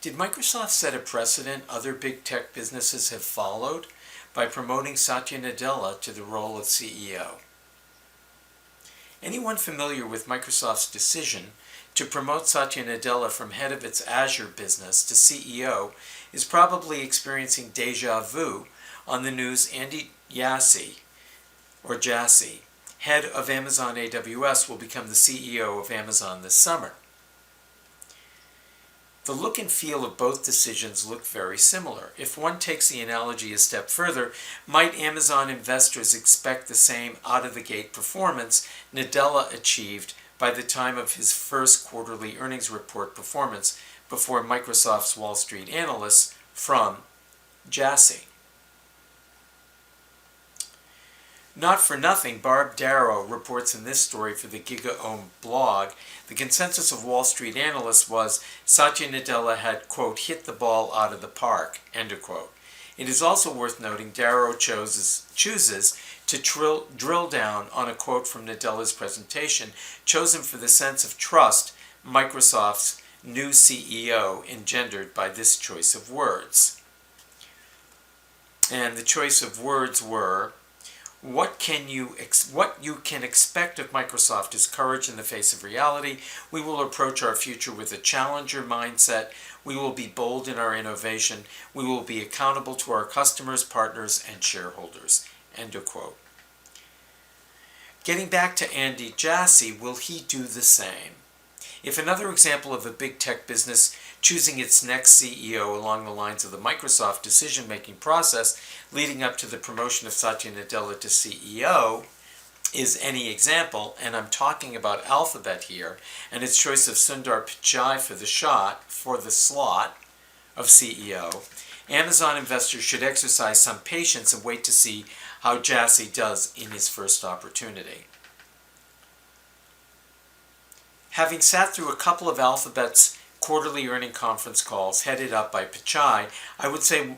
Did Microsoft set a precedent other big tech businesses have followed by promoting Satya Nadella to the role of CEO? Anyone familiar with Microsoft's decision to promote Satya Nadella from head of its Azure business to CEO is probably experiencing deja vu on the news Andy Jassy, head of Amazon AWS, will become the CEO of Amazon this summer. The look and feel of both decisions look very similar. If one takes the analogy a step further, might Amazon investors expect the same out-of-the-gate performance Nadella achieved by the time of his first quarterly earnings report performance before Microsoft's Wall Street analysts from Jassy? Not for nothing, Barb Darrow reports in this story for the GigaOM blog, the consensus of Wall Street analysts was Satya Nadella had, quote, hit the ball out of the park, end of quote. It is also worth noting Darrow chooses to drill down on a quote from Nadella's presentation, chosen for the sense of trust Microsoft's new CEO engendered by this choice of words. And the choice of words were, what you can expect of Microsoft is courage in the face of reality. We will approach our future with a challenger mindset. We will be bold in our innovation. We will be accountable to our customers, partners, and shareholders. End of quote. Getting back to Andy Jassy, will he do the same? If another example of a big tech business choosing its next CEO along the lines of the Microsoft decision-making process leading up to the promotion of Satya Nadella to CEO is any example, and I'm talking about Alphabet here, and its choice of Sundar Pichai for the slot of CEO, Amazon investors should exercise some patience and wait to see how Jassy does in his first opportunity. Having sat through a couple of Alphabet's quarterly earning conference calls headed up by Pichai, I would say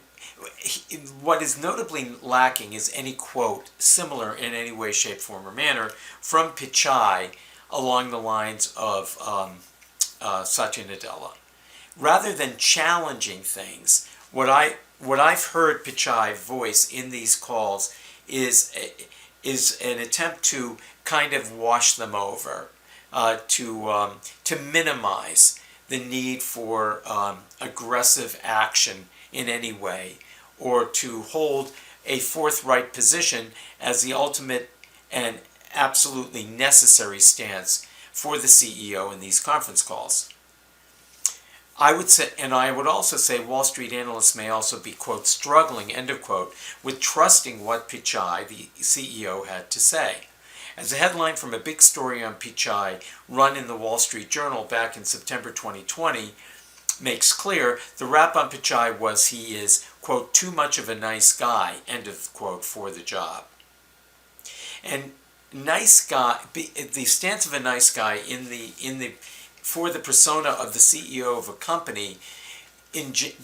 what is notably lacking is any quote similar in any way, shape, form, or manner from Pichai along the lines of Satya Nadella. Rather than challenging things, what I've heard Pichai voice in these calls is an attempt to kind of wash them over, to minimize the need for aggressive action in any way, or to hold a forthright position as the ultimate and absolutely necessary stance for the CEO in these conference calls. I would say, and I would also say, Wall Street analysts may also be, quote, struggling, end of quote, with trusting what Pichai, the CEO, had to say. As a headline from a big story on Pichai run in the Wall Street Journal back in September 2020 makes clear, the rap on Pichai was he is, quote, too much of a nice guy, end of quote, for the job. And nice guy, the stance of a nice guy for the persona of the CEO of a company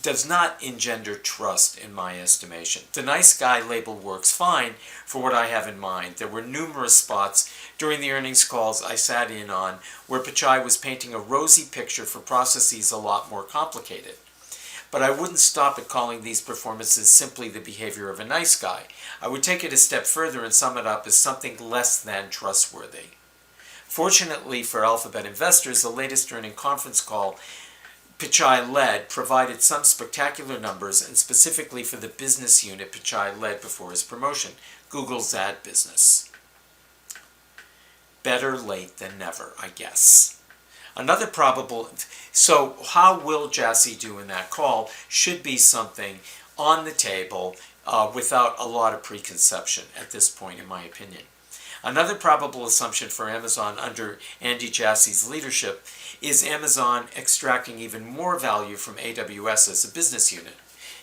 does not engender trust, in my estimation. The nice guy label works fine for what I have in mind. There were numerous spots during the earnings calls I sat in on where Pichai was painting a rosy picture for processes a lot more complicated. But I wouldn't stop at calling these performances simply the behavior of a nice guy. I would take it a step further and sum it up as something less than trustworthy. Fortunately for Alphabet investors, the latest earnings conference call Pichai led provided some spectacular numbers, and specifically for the business unit Pichai led before his promotion, Google's ad business. Better late than never, I guess. So how will Jassy do in that call should be something on the table without a lot of preconception at this point, in my opinion. Another probable assumption for Amazon under Andy Jassy's leadership is Amazon extracting even more value from AWS as a business unit.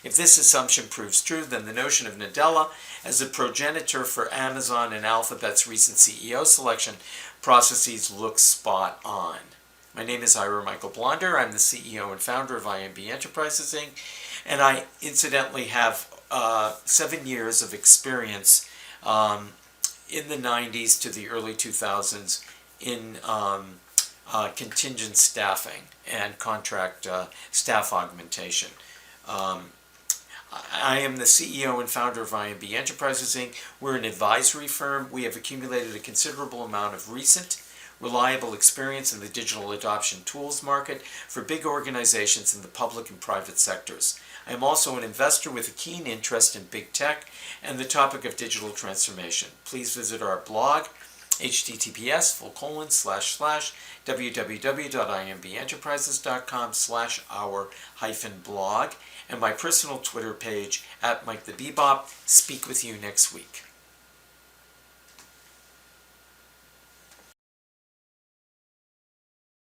If this assumption proves true, then the notion of Nadella as a progenitor for Amazon and Alphabet's recent CEO selection processes looks spot on. My name is Ira Michael Blonder. I'm the CEO and founder of IMB Enterprises, Inc., and I incidentally have 7 years of experience in the 90s to the early 2000s in contingent staffing and contract staff augmentation. I am the CEO and founder of IMB Enterprises, Inc. We're an advisory firm. We have accumulated a considerable amount of recent, reliable experience in the digital adoption tools market for big organizations in the public and private sectors. I am also an investor with a keen interest in big tech and the topic of digital transformation. Please visit our blog, https://www.imbenterprises.com/our-blog, and my personal Twitter page @MikeTheBebop. Speak with you next week.